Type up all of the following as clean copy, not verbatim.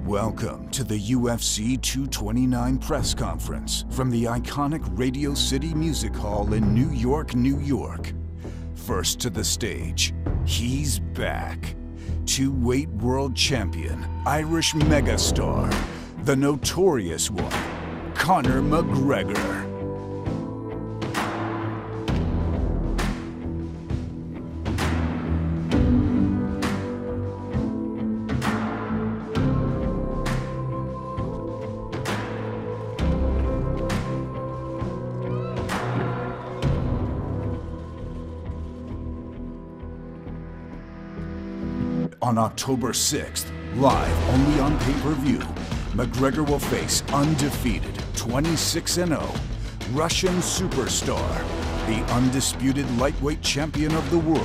Welcome to the UFC 229 press conference from the iconic Radio City Music Hall in New York, New York. First to the stage, he's back. Two-weight world champion, Irish megastar, the notorious one, Conor McGregor. On October 6th, live only on pay-per-view, McGregor will face undefeated 26-0 Russian superstar, the undisputed lightweight champion of the world,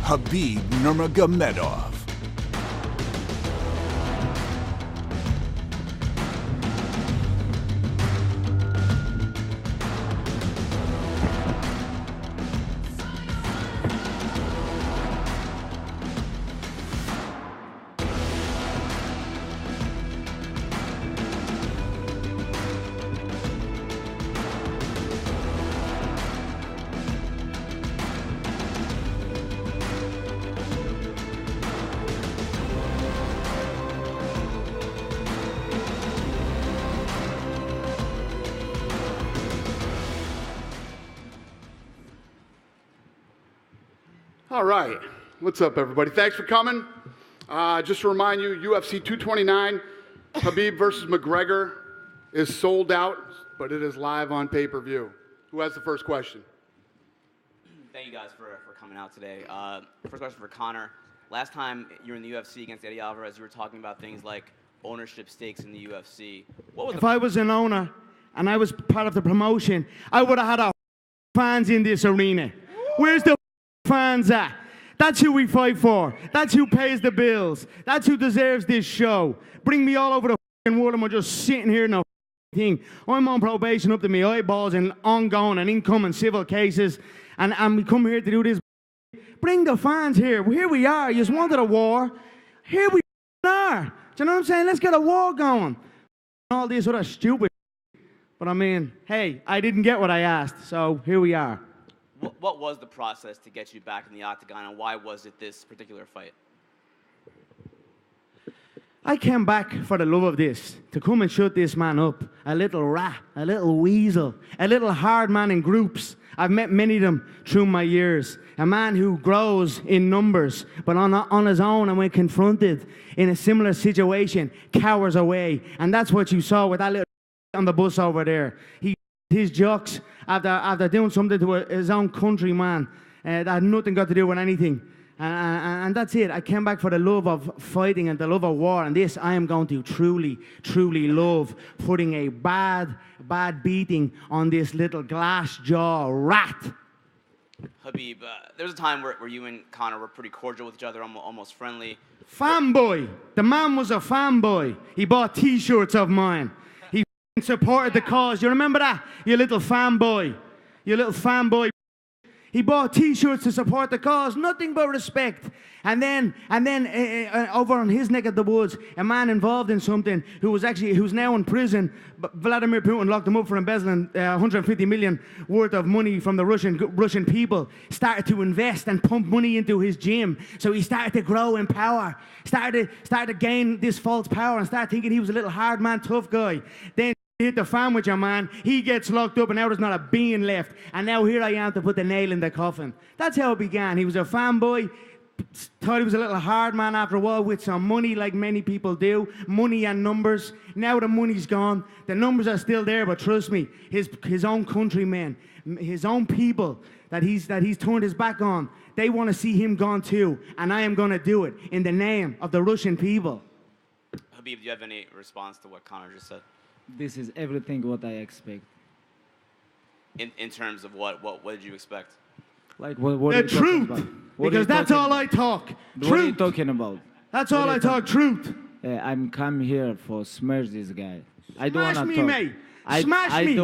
Khabib Nurmagomedov. All right, what's up, everybody? Thanks for coming. Just to remind you, UFC 229, Khabib versus McGregor is sold out, but it is live on pay-per-view. Who has the first question? Thank you guys for coming out today. First question for Conor. Last time you were in the UFC against Eddie Alvarez, you were talking about things like ownership stakes in the UFC. If I was an owner and I was part of the promotion, I would have had our fans in this arena. Where's the fans at? That's who we fight for. That's who pays the bills. That's who deserves this show. Bring me all over the world and we're just sitting here in a thing. I'm on probation up to my eyeballs and ongoing and incoming civil cases, and we come here to do this. Bring the fans here. Here we are. You just wanted a war. Here we are. Do you know what I'm saying? Let's get a war going. All this other stupid. But I mean, hey, I didn't get what I asked, so here we are. What was the process to get you back in the octagon, and why was it this particular fight? I came back for the love of this, to come and shut this man up. A little rat, a little weasel, a little hard man in groups. I've met many of them through my years. A man who grows in numbers, but on his own, and when confronted in a similar situation, cowers away. And that's what you saw with that little on the bus over there. His jokes after doing something to his own countryman that had nothing got to do with anything. And that's it. I came back for the love of fighting and the love of war. And this I am going to truly, truly love, putting a bad beating on this little glass jaw rat. Khabib, there was a time where you and Conor were pretty cordial with each other, almost friendly. Fanboy. The man was a fanboy. He bought T-shirts of mine. Supported the cause. You remember that? You little fanboy. You little fanboy. He bought T-shirts to support the cause. Nothing but respect. And then over on his neck of the woods, a man involved in something who's now in prison. Vladimir Putin locked him up for embezzling 150 million worth of money from the Russian people. Started to invest and pump money into his gym. So he started to grow in power. Started to gain this false power and started thinking he was a little hard man, tough guy. Then hit the fan with your man, he gets locked up and now there's not a bean left. And now here I am to put the nail in the coffin. That's how it began. He was a fanboy, thought he was a little hard man after a while with some money like many people do. Money and numbers. Now the money's gone. The numbers are still there, but trust me, his own countrymen, his own people that he's turned his back on, they want to see him gone too. And I am going to do it in the name of the Russian people. Khabib, do you have any response to what Conor just said? This is everything what I expect. In terms of what did you expect? Like what the truth, because that's all I talk. Truth. What are you talking about? That's all I talk. Truth. I'm come here for smash this guy. I don't wanna smash me, talk. mate. Smash me.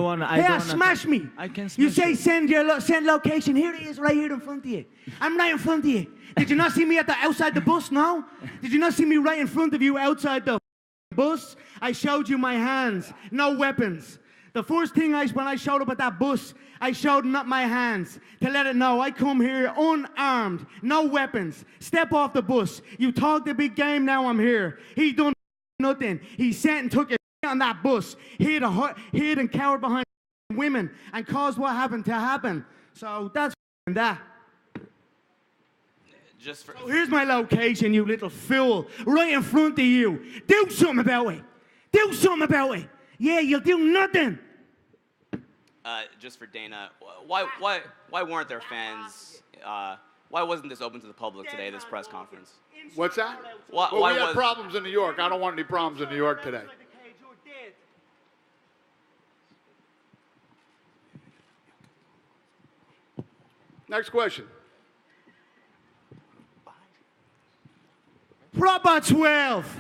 Smash me. I can smash you say send location. Here he is, right here in front of you. I'm right in front of you. Did you not see me outside the bus? No. Did you not see me right in front of you outside the bus, I showed you my hands, no weapons. The first thing when I showed up at that bus, I showed not my hands to let it know I come here unarmed, no weapons. Step off the bus. You talk the big game, now I'm here. He done nothing. He sat and took a on that bus, hid and cowered behind women and caused what happened to happen. So that's that. Just for So here's my location, you little fool, right in front of you. Do something about it. Do something about it. Yeah, you'll do nothing. Just for Dana, why weren't there fans? Why wasn't this open to the public today, this press conference? What's that? Why Well, we was- had problems in New York. I don't want any problems in New York today. Next question. Proper 12.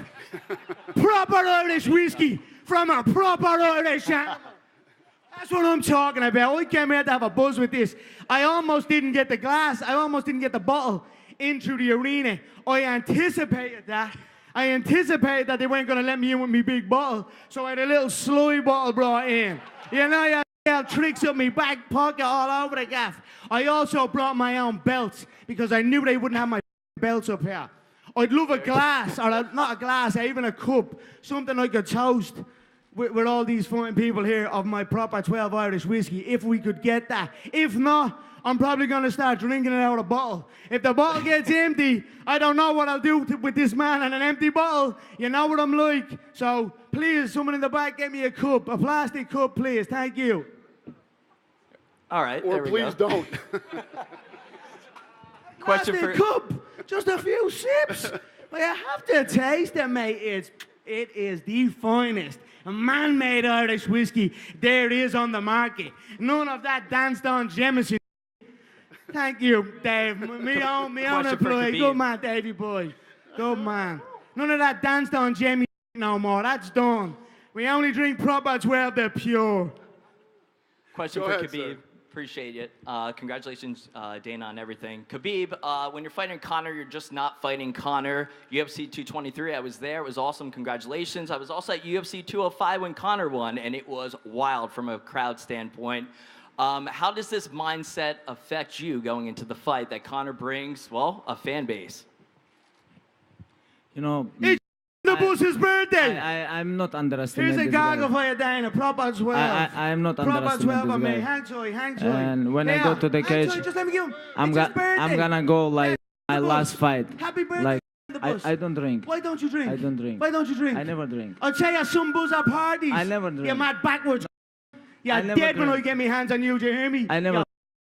Proper Irish whiskey from a proper Irish animal. That's what I'm talking about. I came here to have a buzz with this. I almost didn't get the glass. I almost didn't get the bottle into the arena. I anticipated that. I anticipated that they weren't going to let me in with my big bottle. So I had a little slurry bottle brought in. You know, I had tricks up my back pocket all over the gaff. I also brought my own belts because I knew they wouldn't have my belts up here. I'd love a glass, or not a glass, even a cup, something I could toast with all these fine people here of my proper 12 Irish whiskey, if we could get that. If not, I'm probably going to start drinking it out of a bottle. If the bottle gets empty, I don't know what I'll do with this man and an empty bottle. You know what I'm like. So please, someone in the back, get me a cup, a plastic cup, please. Thank you. All right, Or there we please go. don't. Question Plastic for cup, just a few sips. Well, you have to taste it, mate. It is the finest man-made Irish whiskey there is on the market. None of that danced-on Jameson. Thank you, Dave. Me own Question for employee. Khabib. Good man, Davey boy. Good man. None of that danced-on Jameson no more. That's done. We only drink proper 12, they're pure. question Go for ahead, Khabib. sir. Appreciate it. Congratulations, Dana, on everything. Khabib, when you're fighting Conor, you're just not fighting Conor. UFC 223, I was there. It was awesome. Congratulations. I was also at UFC 205 when Conor won, and it was wild from a crowd standpoint. How does this mindset affect you going into the fight that Conor brings, well, a fan base? You know, It's the boss's birthday. I'm not underestimating Here's a this guy. goggle for you, Dana. Proper 12. I am not Proper 12 underestimating on me. this guy. Hang tight, hang tight. And when I go to the hang cage, tight, just let me give him. I'm It's his birthday. gonna go like my the last boss. fight. Happy birthday, Like the boss. I don't drink. Why don't you drink? I don't drink. Why don't you drink? I never drink. I'll tell you some buzz at parties. I never drink. You're mad backwards. You're I never dead when I drink. get my hands on you, do you hear me? I never.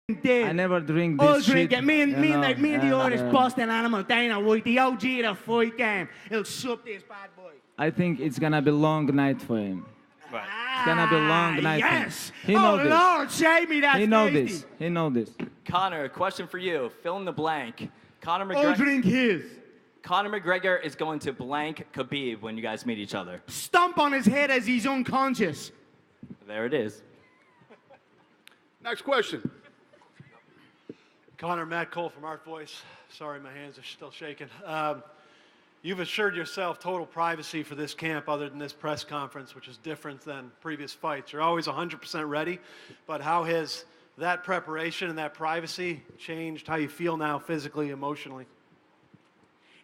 You're dead. I never drink this I'll shit. drink it. Me and the Irish uh, Boston animal, Dana White, the OG of the fight game. He'll sup this bad boy. I think it's gonna be long night for him. It's gonna be a long night. for him. Yes. He know Oh this. Lord, save me. That's He know tasty. this. He know this. Conor, question for you. Fill in the blank. Conor I'll McGregor, drink his. Conor McGregor is going to blank Khabib when you guys meet each other. Stomp on his head as he's unconscious. There it is. Next question. Connor, Matt Cole from Art Voice. Sorry, my hands are still shaking. You've assured yourself total privacy for this camp other than this press conference, which is different than previous fights. You're always 100% ready, but how has that preparation and that privacy changed how you feel now physically, emotionally?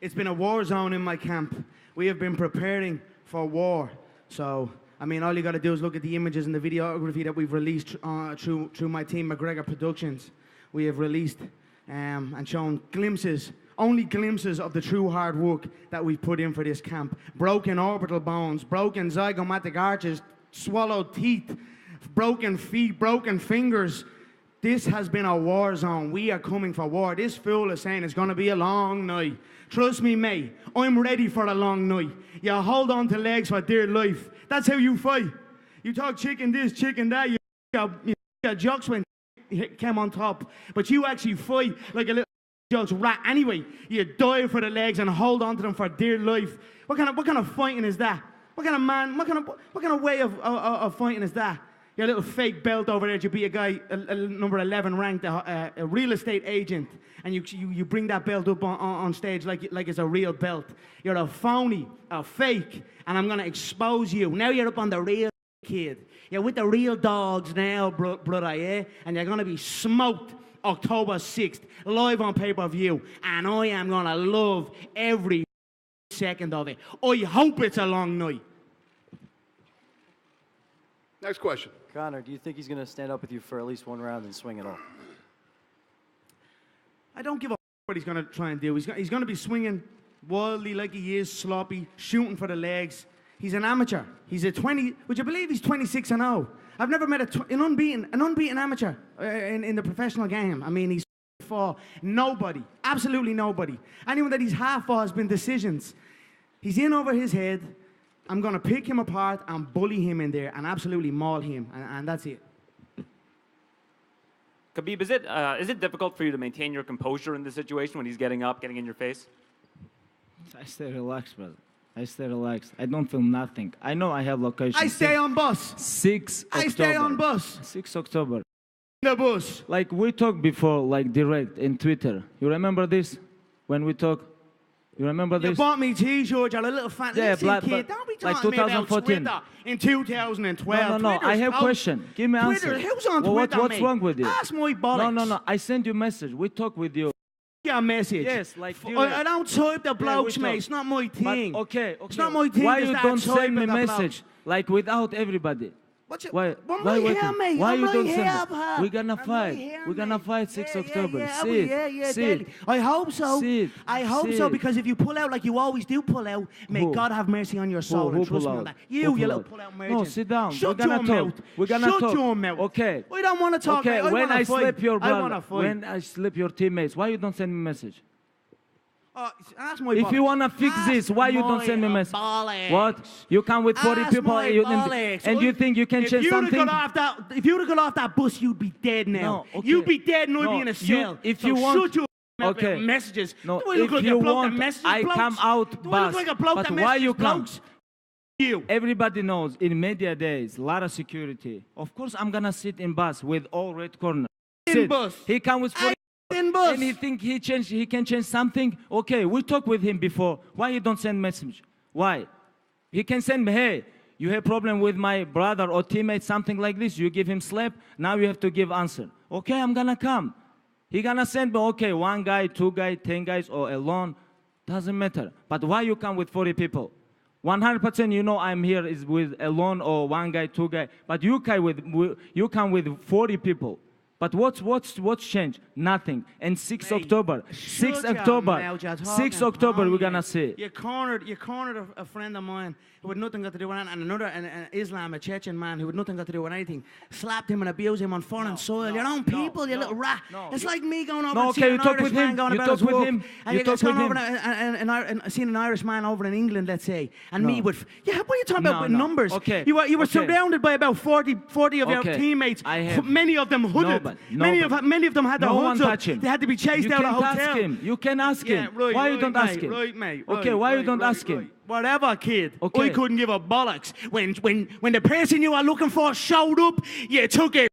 It's been a war zone in my camp. We have been preparing for war. So, I mean, all you got to do is look at the images and the videography that we've released through my team, McGregor Productions. We have released and shown glimpses, only glimpses of the true hard work that we've put in for this camp. Broken orbital bones, broken zygomatic arches, swallowed teeth, broken feet, broken fingers. This has been a war zone. We are coming for war. This fool is saying it's going to be a long night. Trust me, mate. I'm ready for a long night. You hold on to legs for dear life. That's how you fight. You talk chicken this, chicken that. You got jokes when came on top. But you actually fight like a little jokes rat. Anyway, you die for the legs and hold on to them for dear life. What kind of fighting is that? What kind of man? What kind of way of fighting is that? Your little fake belt over there, you beat a guy, number 11 ranked, a real estate agent, and you bring that belt up on stage like it's a real belt. You're a phony, a fake, and I'm gonna expose you. Now you're up on the real kid. You're with the real dogs now, brother, yeah? And you're gonna be smoked October 6th, live on pay-per-view, and I am gonna love every second of it. I hope it's a long night. Next question. Conor, do you think he's going to stand up with you for at least one round and swing it all? I don't give a what he's going to try and do. He's going to be swinging wildly like he is, sloppy, shooting for the legs. He's an amateur. He's a 20. Would you believe he's 26-0? I've never met an unbeaten amateur in the professional game. I mean, he's for nobody, absolutely nobody. Anyone that he's half for has been decisions. He's in over his head. I'm going to pick him apart and bully him in there and absolutely maul him, and that's it. Khabib, is it difficult for you to maintain your composure in this situation when he's getting up, getting in your face? I stay relaxed, brother. I stay relaxed. I don't feel nothing. I know I have location. I stay on bus. 6 October. I stay on bus. 6 October. The bus. Like we talked before, like direct in Twitter. You remember this? When we talk? You remember this? You bought me T-shirts, you're a little fan. Yeah, Listen, but kid, don't be like talking 2014. about Twitter in 2012. No. I have a question. Give me answer. Twitter, who's on well, Twitter, what's wrong with you? Ask my bollocks. No. I send you a message. We talk with you. Your message. Yes, like I don't type the blokes, mate. It's not my thing. But, okay. It's not my thing. Why to you start don't send me typing the message like without everybody? Why you don't send me? We're gonna fight. We're gonna fight 6 October. See it. I hope so. I hope so, it. because if you pull out like you always do pull out, may God have mercy on your soul. Who and trust pull me on out? that. You Who little pull pull out out? merchant. No, sit down. Shut We're gonna your talk. mouth. We're gonna Shut talk. your mouth. Okay. We don't want to talk. Okay, I when wanna I fight. slip your I want brother, to fight. when I slip your teammates, why you don't send me a message? Ask my If bollocks. you wanna fix this, why you don't send me a message? What? You come with 40 Ask people my bollocks. and you think you can change something? If you'd have got off that bus, you'd be dead now. No, okay. You'd be dead and I'd No, be in a cell. if So you want- shut your mouth Okay. with messages. No, Do I look if like you a bloke want, that messages I blokes? come out Do I bus. look like a bloke But that why messages you come? blokes? You. Everybody knows in media days, a lot of security. Of course, I'm gonna sit in bus with all red corner. In bus. He come with 40 In bus. and he think he can change something. Okay, we talked with him before. Why you don't send message? Why? He can send me, hey, you have problem with my brother or teammate, something like this. You give him slap. Now you have to give answer. Okay, I'm gonna come. He gonna send me, okay, 1 guy, 2 guys, 10 guys, or alone. Doesn't matter. But why you come with 40 people? 100% you know I'm here is with alone or 1 guy, 2 guys. But you come with 40 people. But what's changed? Nothing. And 6 October, 6 October, 6 October, we're gonna see. You cornered a friend of mine who had nothing got to do with it, and another an Islam, a Chechen man who had nothing got to do with anything, slapped him and abused him on foreign soil. Your own people, you little rat. It's like me going over and seeing an Irish man going about his work. And you're going over and seeing an Irish man over in England, let's say, and me with, what are you talking about with numbers? Okay. You were surrounded by about 40 of your teammates. Many of them hooded. Many of them had their hoods up. They had to be chased out of the hotel. You can ask him. Right, why you don't ask him? Right, mate. Okay, why you don't ask him? Whatever, kid. Okay. I couldn't give a bollocks. When the person you were looking for showed up, you took it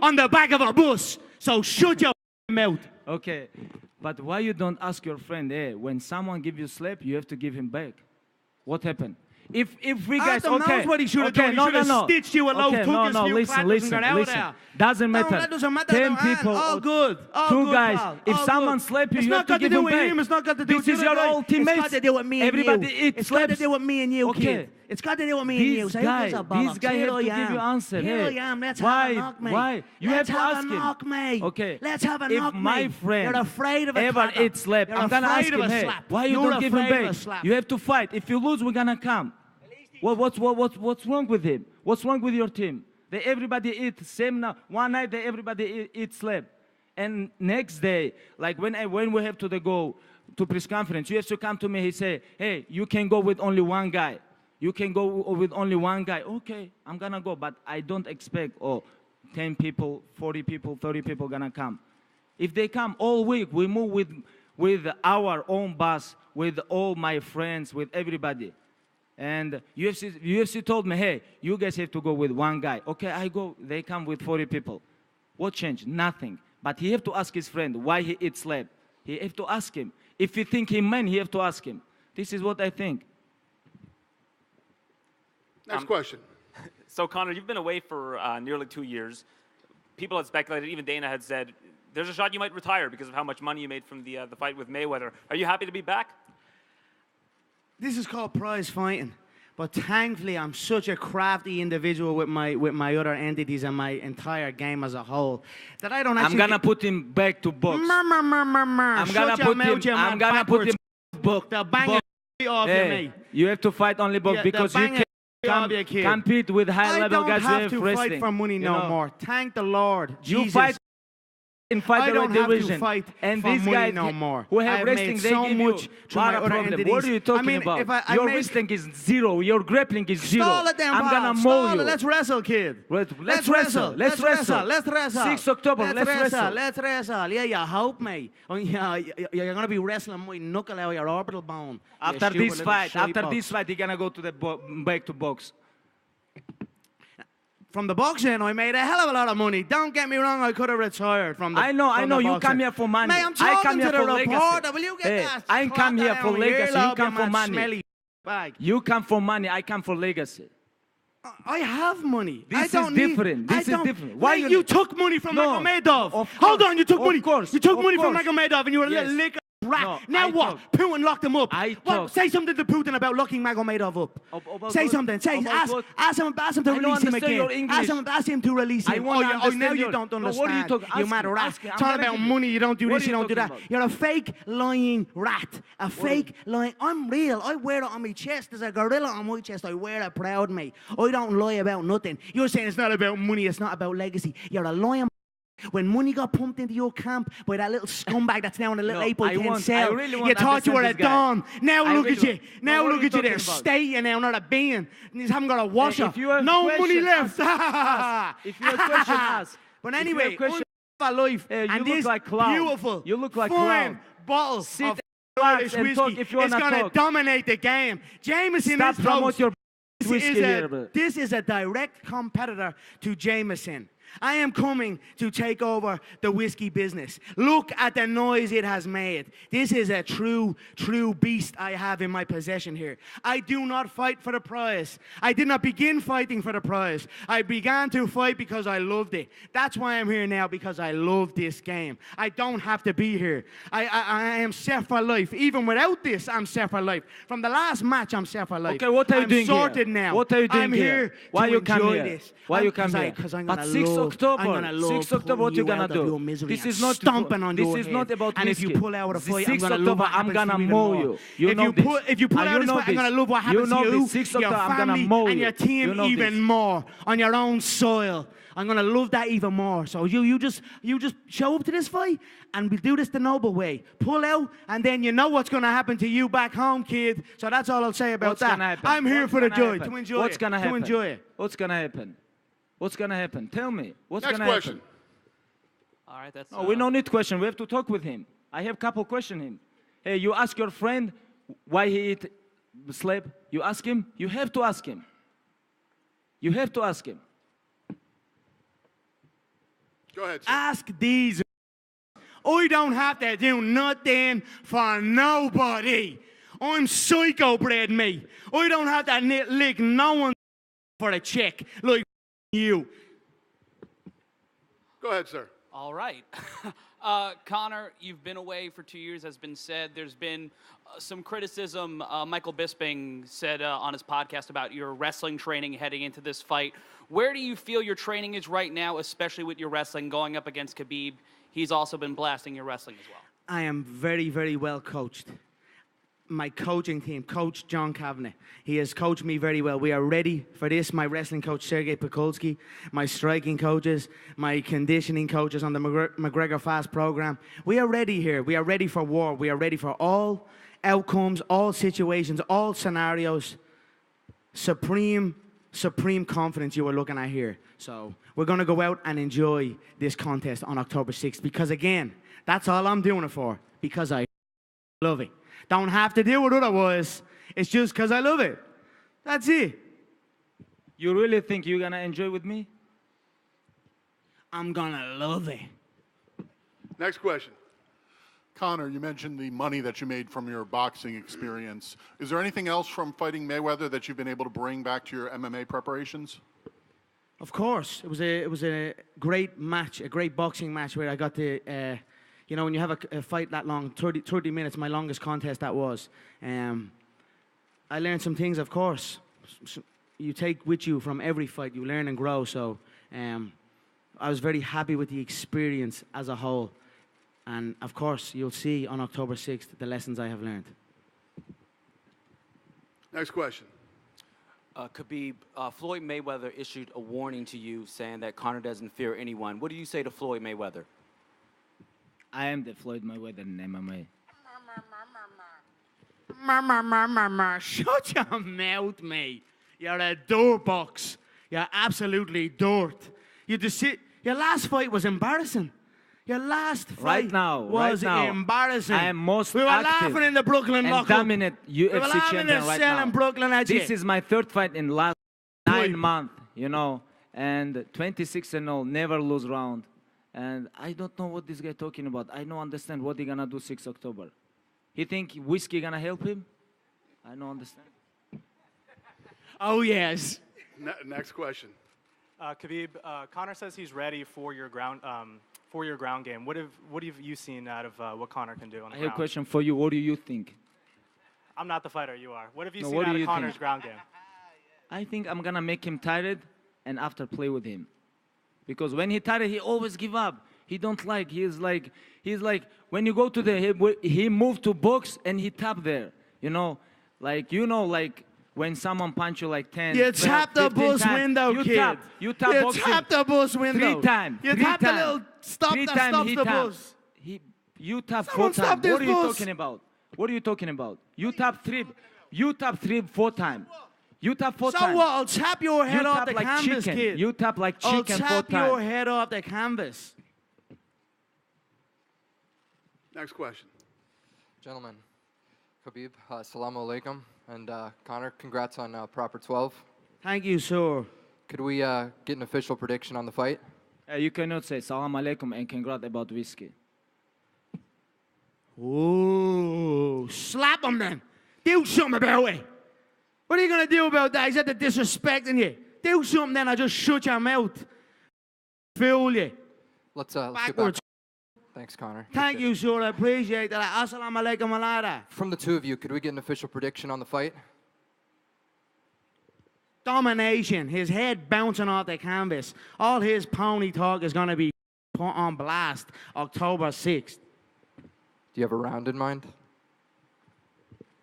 on the back of a bus. So shut your mouth. Okay, but why you don't ask your friend, hey, when someone give you slap, you have to give him back? What happened? If we guys, Adam knows what he should have done. He should have stitched you a low listen. Doesn't matter. That doesn't matter. 10 people, all good. All 2 good, guys. pal. If all someone good. slap you, It's you not have to got give to do him with back. him. It's not got to do with This is the other your guy. old teammates. It's got to do with me and Everybody you. eats It's got to slaps. do with me and you, Okay. kid. It's got to do with me and you. This So guy, who gives a bollocks? this guy Here have to I give you am. answer. Here Hey, I am. Let's why? have a knock, mate. Why? You Let's have to ask a him. knock, mate. Okay. Let's have a knock, If my mate. friend You're afraid of a ever clapper. eats slap, You're I'm gonna ask afraid of him, a hey, slap. why you You're don't give him afraid of a back? slap. You have to fight. If you lose, we're gonna come. What's wrong with him? What's wrong with your team? They everybody eat same now. One night they everybody eat slap, and next day, like when we have to go to press conference, you have to come to me. He say, hey, you can go with only 1 guy. You can go with only 1 guy. Okay, I'm gonna go, but I don't expect 10 people, 40 people, 30 people gonna come. If they come all week, we move with our own bus, with all my friends, with everybody. And UFC told me, hey, you guys have to go with one guy. Okay, I go. They come with 40 people. What changed? Nothing. But he have to ask his friend why he eats slab. He have to ask him. If you think he man, he have to ask him. This is what I think. Next question. So, Conor, you've been away for nearly 2 years. People had speculated, even Dana had said, there's a shot you might retire because of how much money you made from the fight with Mayweather. Are you happy to be back? This is called prize fighting. But thankfully, I'm such a crafty individual with my other entities and my entire game as a whole that I don't actually... I'm gonna put him back to box. I'm gonna put him book. They'll bang it off you, mate. You have to fight only box because you can't compete with high-level guys who have I don't have to fight for money no more. Thank the Lord. You fight in I don't have division. to fight and for these money guys no more. who have I've wrestling, made they so give much you to my other problem. entities. What are you talking about? Your wrestling is zero. Your grappling is zero. Stall it down, I'm gonna Bob. mow Stall you. it. Let's wrestle, kid. Let's wrestle. Let's wrestle. Let's wrestle. 6 October. Let's wrestle. Let's wrestle. Yeah, you hope, mate. Oh, yeah, you're gonna be wrestling my knuckle out of your orbital bone. After this fight, you're gonna go to the back to box. From the boxing, I made a hell of a lot of money. Don't get me wrong, I could have retired from the I know. You come here for money. Mate, I'm talking to the reporter. Will you get Hey, that? I come here for legacy. You come for money. Smelly bag. You come for money. I come for legacy. I have money. This is different. This is different. Why you took money from No. Nurmagomedov? Hold on, you took money. You took money from Nurmagomedov, and you were a little lick rat. No, now I what? talk. Putin locked him up. talk. Say something to Putin about locking Nurmagomedov up. About Say what? something. Say About what? ask him to I don't release him understand your again. English. Ask him to release him. wanna now understand you your- don't No, understand. what are you talking- You ask mad me, rat. ask me. I'm Talking gonna about give you- money. You don't do What this. are You you don't do that. talking about? You're a fake lying rat. A fake lying. I'm real. I wear it on my chest. There's a gorilla on my chest. I wear it proud, mate. I don't lie about nothing. You're saying it's not about money. It's not about legacy. You're a lying. When money got pumped into your camp by that little scumbag that's now in a little No, 8x10 cell, I really want you to thought you were a understand this guy. don. Now I look really at you. want- Now what are look you at you there. talking about? Stay now, not a bean. You just haven't got a washer. if you have No question, money left. If you have question, ask. But If you anyway, have question, life. you and look this like clown. beautiful, You look like fine clown. bottles Sit of relax Irish and whiskey talk if you is wanna going to talk. dominate the game. Jameson Stop is promote toast. your This whiskey is here, a, bro. this is a direct competitor to Jameson. I am coming to take over the whiskey business. Look at the noise it has made. This is a true beast I have in my possession here. I do not fight for the prize. I did not begin fighting for the prize. I began to fight because I loved it. That's why I'm here now, because I love this game. I don't have to be here. I am set for life. Even without this, I'm set for life. From the last match, I'm set for life. Okay, what are you I'm doing sorted here? now. What are you doing I'm here? here Why to you come enjoy here? this. Why you come here? Because I'm But gonna 6 love, October, I'm gonna love 6 October, what you pulling gonna out of do? your misery This and is not stomping on this your is head. not about And if you whiskey. pull out a The fight, I'm 6 gonna love October, what I'm happens gonna to you mow even you. more. You if know you this. pull, if you pull And out you this know fight, I'm this. gonna love what You happens know to you, this. 6 your October, I'm gonna family, mow and you. your team You know even this. more on your own soil. I'm gonna love that even more. So you just show up to this fight, and we'll do this the noble way. Pull out, and then you know what's gonna happen to you back home, kid. So that's all I'll say about What's that. gonna happen? I'm here What's for the gonna joy, happen? to enjoy What's it. gonna happen? To enjoy it. What's gonna happen? What's gonna happen? Tell me. What's Next gonna question. happen? All right, that's. No, we don't need question. We have to talk with him. I have couple question him. Hey, you ask your friend why he eat slab. You ask him. You have to ask him. You have to ask him. Go ahead, sir. Ask these. I don't have to do nothing for nobody. I'm psycho bred, mate. I don't have to lick no one for a check like you. Go ahead, sir. All right. Conor, you've been away for 2 years, has been said. There's been some criticism. Michael Bisping said on his podcast about your wrestling training heading into this fight. Where do you feel your training is right now, especially with your wrestling going up against Khabib? He's also been blasting your wrestling as well. I am very, very well coached. My coaching team, Coach John Kavanagh, he has coached me very well. We are ready for this. My wrestling coach, Sergey Pekulski, my striking coaches, my conditioning coaches on the McGregor Fast program. We are ready here. We are ready for war. We are ready for all outcomes, all situations, all scenarios. Supreme confidence you are looking at here. So we're going to go out and enjoy this contest on October 6th because, again, that's all I'm doing it for, because I love it. Don't have to do it otherwise. It's just because I love it. That's it. You really think you're gonna enjoy with me? I'm gonna love it. Next question. Conor, you mentioned the money that you made from your boxing experience. Is there anything else from fighting Mayweather that you've been able to bring back to your MMA preparations? Of course, it was a great match, a great boxing match where I got to, you know, when you have a fight that long, 30 minutes, my longest contest that was. I learned some things, of course. You take with you from every fight, you learn and grow. So I was very happy with the experience as a whole. And of course, you'll see on October 6th the lessons I have learned. Next question. Khabib, Floyd Mayweather issued a warning to you saying that Conor doesn't fear anyone. What do you say to Floyd Mayweather? I am the Floyd Mayweather in MMA. Shut your mouth, mate. You're a dirt box. You're absolutely dirt. You just sit. Your last fight was embarrassing. Your last fight was embarrassing. I am most We were active laughing in the Brooklyn and lockup. dominant We were UFC laughing in champion the right cell now. in Brooklyn at you. This is my third fight in last 9 months, you know, and 26-0, never lose round. And I don't know what this guy talking about. I don't understand what he gonna do 6 October. He think whiskey gonna help him? I don't understand. Oh, yes. Next question. Khabib, Conor says he's ready for your ground game. What have you seen out of what Conor can do on the I ground? have a question for you. What do you think? I'm not the fighter, you are. What have you No, seen what out do of you Conor's think? ground game? I think I'm gonna make him tired and after play with him. Because when he tired, he always give up. He don't like, he's like, when you go to he moved to box and he tap there. You know, like when someone punch you like 10, You 12, tap the 15 bus times, window, you kid. Tap, you tap You boxing tap the bus window. 3 times. You tap the little stop Three that times stops he the tap. bus. You tap Someone 4 stop times. this What are you bus. talking about? What are you talking about? You tap 3, 4 times. You tap 4 So times. what? I'll tap your head You off tap the like canvas, chicken. kid. You tap like I'll chicken 4 tap your times. head off the canvas. Next question. Gentlemen, Khabib, assalamu alaikum, and Conor, congrats on proper 12. Thank you, sir. Could we get an official prediction on the fight? You cannot say salam alaikum and congrats about whiskey. Ooh, slap him then. Do something about it. What are you going to do about that? He's at the disrespecting you. Do something then, I'll just shut your mouth. Fool you. Let's get back. Backwards. Thanks, Conor. Thank you, sir. I appreciate that. Assalamu alaikum wa later. From the two of you, could we get an official prediction on the fight? Domination. His head bouncing off the canvas. All his pony talk is going to be put on blast October 6th. Do you have a round in mind?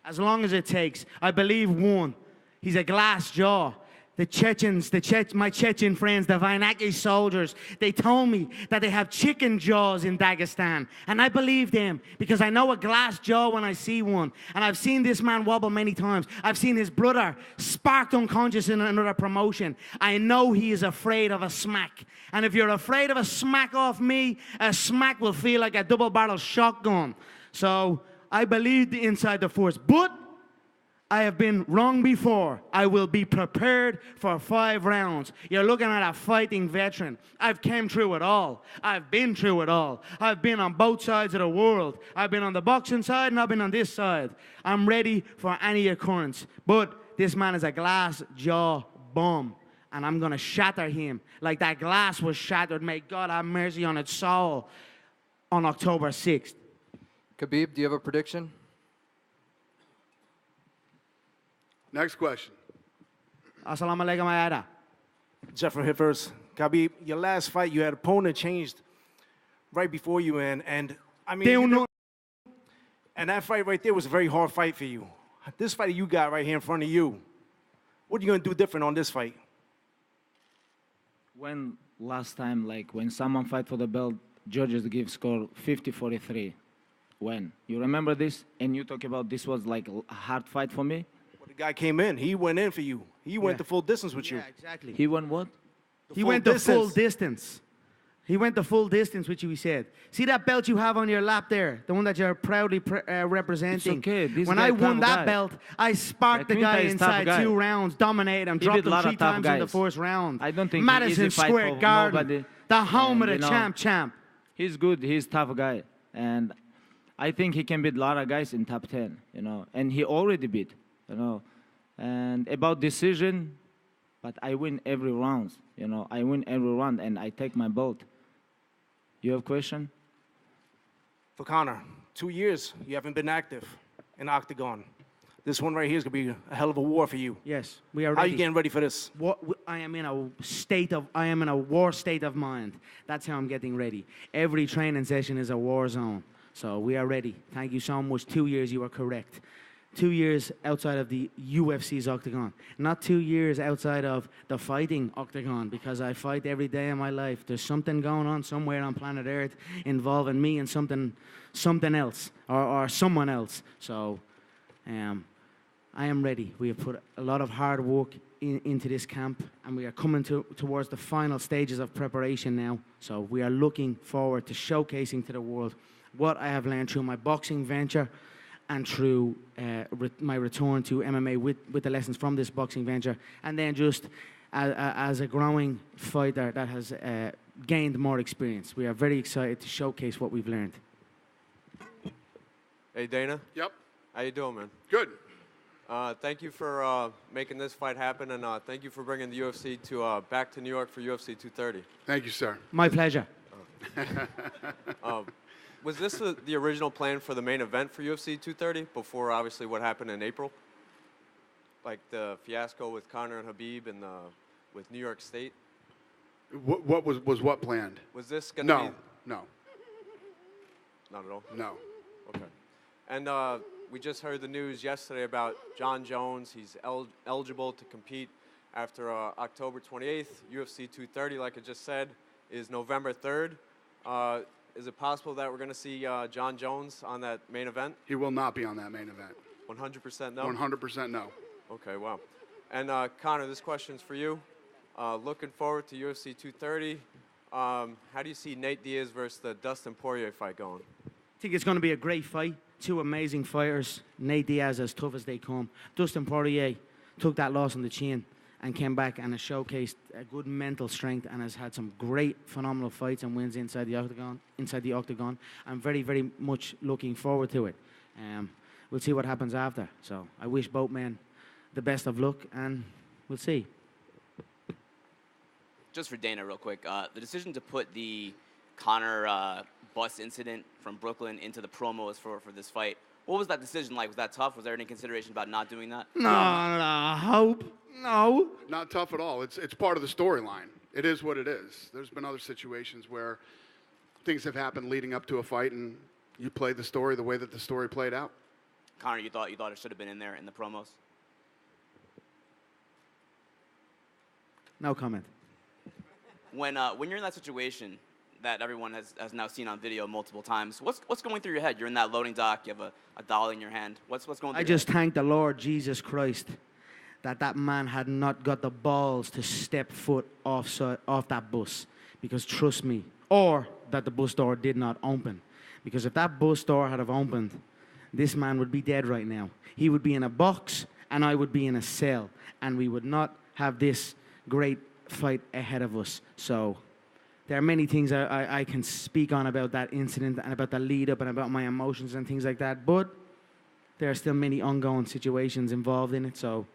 As long as it takes. I believe one. He's a glass jaw. The Chechens, my Chechen friends, the Vainaki soldiers, they told me that they have chicken jaws in Dagestan. And I believe them because I know a glass jaw when I see one. And I've seen this man wobble many times. I've seen his brother sparked unconscious in another promotion. I know he is afraid of a smack. And if you're afraid of a smack off me, a smack will feel like a double-barrel shotgun. So I believe inside the force. But I have been wrong before. I will be prepared for 5 rounds. You're looking at a fighting veteran. I've came through it all. I've been through it all. I've been on both sides of the world. I've been on the boxing side and I've been on this side. I'm ready for any occurrence. But this man is a glass jaw bum. And I'm going to shatter him like that glass was shattered. May God have mercy on its soul on October 6th. Khabib, do you have a prediction? Next question. Assalamu alaikum ayada. Jeffrey Hiffers. Khabib, your last fight, you had opponent changed right before you and I mean, and that fight right there was a very hard fight for you. This fight you got right here in front of you, what are you going to do different on this fight? When last time, like when someone fight for the belt, judges give score 50-43. When? You remember this? And you talk about this was like a hard fight for me? Well, the guy came in. He went in for you. He went the full distance with you. Yeah, exactly. He went what? He went the full distance. He went the full distance with you, he said. See that belt you have on your lap there? The one that you're proudly representing? It's okay. This when guy I won tough that guy. belt, I sparked the Quinta guy is tough inside guy. 2 rounds, dominated him, He dropped beat a him lot 3 of tough times in the guys. first round. I don't think Madison easy fight Square for Garden, nobody. the home of the And, you know, champ. He's good. He's tough guy. And I think he can beat a lot of guys in top 10, you know. And he already beat, you know. And about decision, but I win every round, you know. I win every round and I take my belt. You have a question? For Conor, 2 years you haven't been active in Octagon. This one right here is gonna be a hell of a war for you. Yes, we are How ready. you getting ready for this? I am in a war state of mind. That's how I'm getting ready. Every training session is a war zone. So we are ready. Thank you so much. 2 years, you are correct. 2 years outside of the UFC's Octagon. Not 2 years outside of the fighting Octagon, because I fight every day of my life. There's something going on somewhere on planet Earth involving me and something else or someone else. So I am ready. We have put a lot of hard work into this camp, and we are coming towards the final stages of preparation now. So we are looking forward to showcasing to the world what I have learned through my boxing venture and through my return to MMA with the lessons from this boxing venture, and then just as a growing fighter that has gained more experience. We are very excited to showcase what we've learned. Hey, Dana. Yep. How you doing, man? Good. Thank you for making this fight happen, and thank you for bringing the UFC back to New York for UFC 230. Thank you, sir. My pleasure. Was this the original plan for the main event for UFC 230 before, obviously, what happened in April? Like the fiasco with Conor and Khabib and with New York State? What was what planned? Was this going to be? No. Not at all? No. Okay. And we just heard the news yesterday about John Jones. He's eligible to compete after October 28th. UFC 230, like I just said, is November 3rd. Is it possible that we're going to see John Jones on that main event? He will not be on that main event. 100% no? 100% no. Okay, wow. And Conor, this question's for you. Looking forward to UFC 230. How do you see Nate Diaz versus the Dustin Poirier fight going? I think it's going to be a great fight. 2 amazing fighters. Nate Diaz as tough as they come. Dustin Poirier took that loss on the chin and came back and has showcased a good mental strength and has had some great, phenomenal fights and wins inside the octagon. I'm very, very much looking forward to it. We'll see what happens after. So I wish both men the best of luck, and we'll see. Just for Dana, real quick, the decision to put the Conor bus incident from Brooklyn into the promos for this fight, what was that decision like? Was that tough? Was there any consideration about not doing that? No, hope. No. Not tough at all. It's part of the storyline. It is what it is. There's been other situations where things have happened leading up to a fight, and you play the story the way that the story played out. Conor, you thought it should have been in there in the promos? No comment. When you're in that situation that everyone has now seen on video multiple times, what's going through your head? You're in that loading dock. You have a dolly in your hand. What's going through I your just head? thank the Lord Jesus Christ that man had not got the balls to step foot off that bus, because trust me, or that the bus door did not open, because if that bus door had have opened, this man would be dead right now. He would be in a box and I would be in a cell, and we would not have this great fight ahead of us. So there are many things I can speak on about that incident and about the lead up and about my emotions and things like that, but there are still many ongoing situations involved in it. So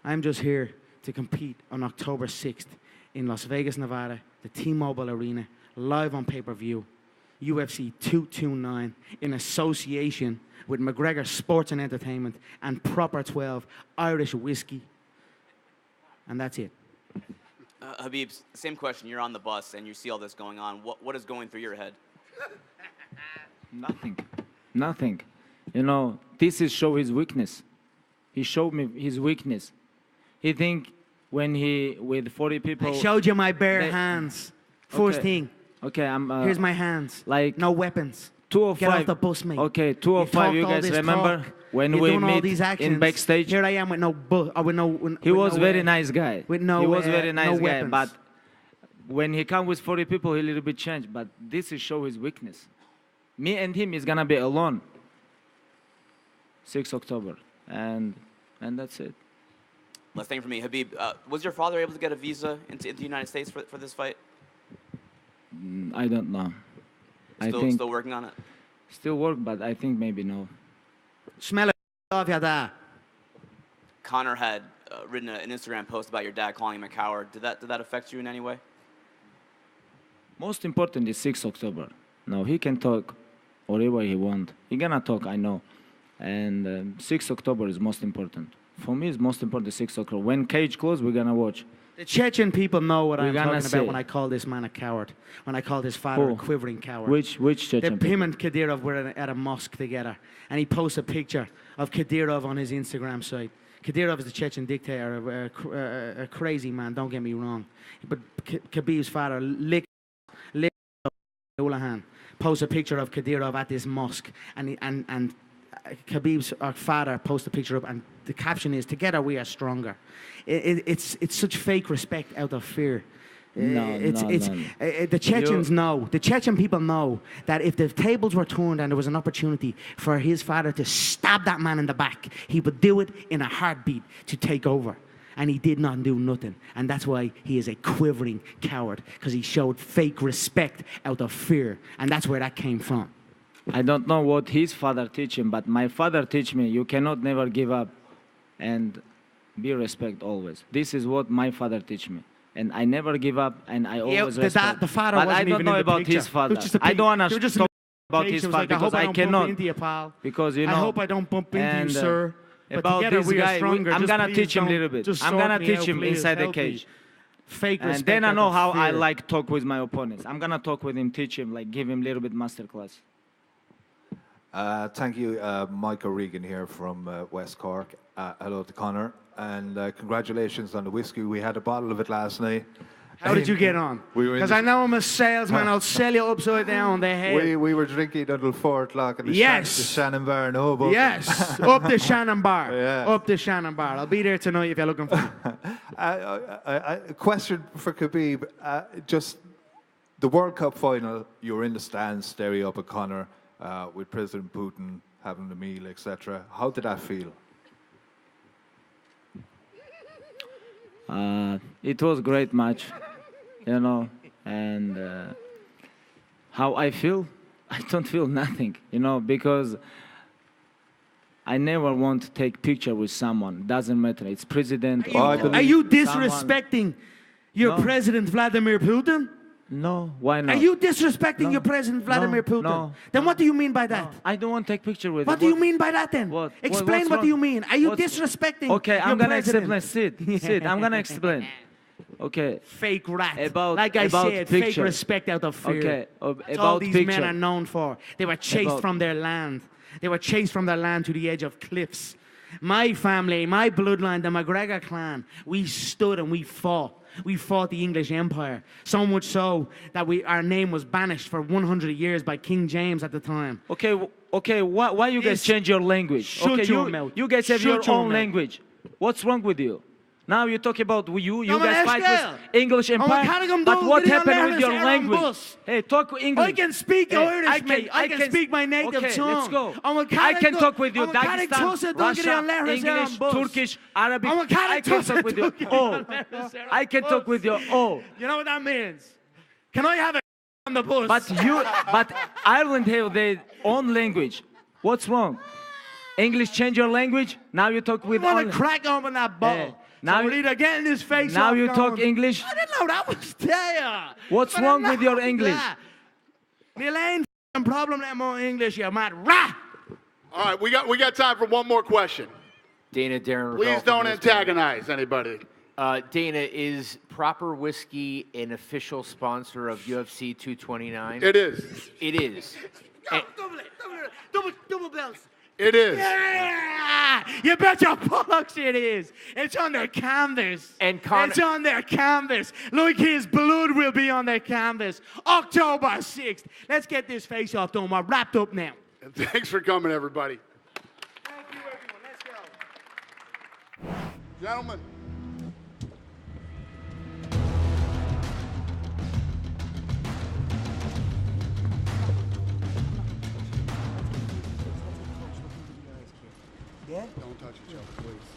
I'm just here to compete on October 6th in Las Vegas, Nevada, the T-Mobile Arena, live on pay-per-view, UFC 229, in association with McGregor Sports and Entertainment and Proper 12 Irish Whiskey. And that's it. Khabib, same question. You're on the bus and you see all this going on. What is going through your head? Nothing. You know, this is show his weakness. He showed me his weakness. He think when he with 40 people. I showed you my bare hands. First thing. Okay, I'm. Here's my hands. Like no weapons. 205. Get off the bus, mate. Okay, 205. You guys remember when we meet in backstage? Here I am with no He was very nice guy. With no. He was very nice guy, weapons. but when he come with 40 people, he a little bit changed. But this is show his weakness. Me and him is gonna be alone. 6 October, and that's it. Last thing for me, Khabib, was your father able to get a visa into the United States for this fight? I don't know. Still working on it? Still work, but I think maybe no. Smell it off your dad. Conor had written an Instagram post about your dad calling him a coward. Did that affect you in any way? Most important is 6 October. No, he can talk whatever he want. He gonna talk, I know. And 6 October is most important. For me, it's most important 6 October. When cage closed, we're gonna watch. The Chechen people know what I'm talking say. about when I call this man a coward. When I call his father a quivering coward. Which Chechen people? Him and Kadyrov were at a mosque together, and he posts a picture of Kadyrov on his Instagram site. Kadyrov is the Chechen dictator, a crazy man, don't get me wrong. But Khabib's father, Ulahan, posts a picture of Kadyrov at this mosque, and Khabib's father posts a picture up, and the caption is, "Together we are stronger." It's such fake respect out of fear. The Chechens know, the Chechen people know that if the tables were turned and there was an opportunity for his father to stab that man in the back, he would do it in a heartbeat to take over. And he did not do nothing. And that's why he is a quivering coward, because he showed fake respect out of fear. And that's where that came from. I don't know what his father teach him, but my father teach me, you cannot never give up and be respect always. This is what my father teach me. And I never give up, and I always respect. The father but wasn't I don't even know in the about picture. his father. It was just I don't want to just talk about his father because I cannot. Because, you know. I hope I don't bump into you, sir. But About together this we are guy, stronger. I'm Just going to please teach him a don't- little bit. just I'm sort going to me teach out, him please. inside the Help me. cage. Fake And respect then I out know of how I fear. like talk with my opponents. I'm going to talk with him, teach him, like give him a little bit masterclass. Thank you, Michael Regan here from West Cork. Hello to Conor, and congratulations on the whiskey. We had a bottle of it last night. How did you get on? Because I know I'm a salesman. I'll sell you upside down the head. We were drinking until 4 o'clock in the Shannon Bar in Hoboken. Yes, up the Shannon Bar. Yeah. Up the Shannon Bar. I'll be there tonight if you're looking for me. A question for Khabib. Just the World Cup final, you were in the stands staring up at Conor with President Putin having the meal, etc. How did that feel? It was a great match, you know, and how I feel? I don't feel nothing, you know, because I never want to take picture with someone. Doesn't matter. It's president. Are you disrespecting your president, Vladimir Putin? No, why not? Are you disrespecting your president, Vladimir Putin? No. Then what do you mean by that? I don't want to take picture with What him. do you mean by that then? Explain what's what do you wrong? mean? Are you What's- disrespecting Okay, I'm your gonna president? explain. Sit. I'm gonna explain. Okay. Fake rat. About said, fake picture. respect out of fear. Okay. That's all About these picture. men are known for. They were chased About- from their land. They were chased from their land to the edge of cliffs. My family, my bloodline, the McGregor clan, we stood and we fought. We fought the English Empire. So much so that our name was banished for 100 years by King James at the time. Okay. Why you guys change your language? Shut Okay, your mouth. you guys have Shut your your own mouth. language. What's wrong with you? Now you talk about you No, guys man, fight that's with English Empire. But what happened with your language? Hey, talk English. I can speak Hey, Irish, mate. I can speak my native okay, tongue. let's go. I'm a I can talk with you. I'm a Catholic Dagestan, Tussa, don't get on Russia, letters English, on bus. Turkish, Arabic. I'm a Catholic I can Tussa, talk with you. don't get Oh, on letters on I can bus. talk with you. Oh. You know what that means? Can I have a on the bus? But Ireland have their own language. What's wrong? English change your language. Now you talk with. I want only- to crack open that bottle. now so we're you- either getting his face Now off you going, talk English. I didn't know that was there. What's But wrong I'm with your not English? that. Neil ain't f***ing problem that more English, you mad rat. All right, we got time for one more question. Dana, Darren. Please Ravel don't from antagonize anybody. Dana, is Proper Whiskey an official sponsor of UFC 229? It is. It is. And- Double bells. It is. Yeah! You bet your bollocks it is. It's on their canvas. And Conor- It's on their canvas. Like his blood will be on their canvas. October 6th. Let's get this face off done. We're wrapped up now. And thanks for coming, everybody. Thank you, everyone. Let's go. Gentlemen. touch each other, please.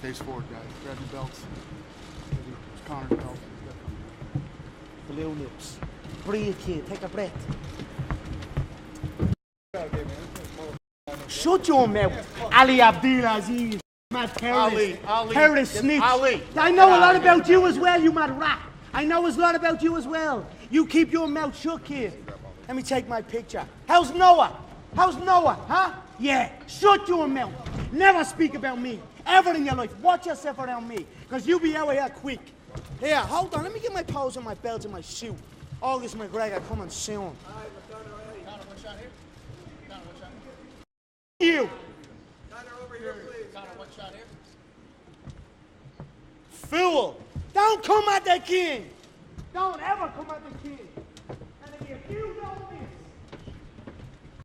Face forward, guys. Grab your belts. Connor's belt. Blue lips. Breathe, kid. Take a breath. Shut your mouth. Ali Abdulaziz. Mad terrorist. Ali. Terrorist snitch. Ali. I know a lot about you as well, you mad rat. I know a lot about you as well. You keep your mouth shut, kid. Let me take my picture. How's Noah? How's Noah, huh? Yeah, shut your mouth. Never speak about me. Ever in your life. Watch yourself around me. Because you be out here quick. Here, hold on. Let me get my pose and my belt and my suit. August McGregor coming soon. Connor, one shot here. Connor, one shot here. You. Connor, over here, please. Connor, one shot here. Fool. Don't come at the king. Don't ever come at the king.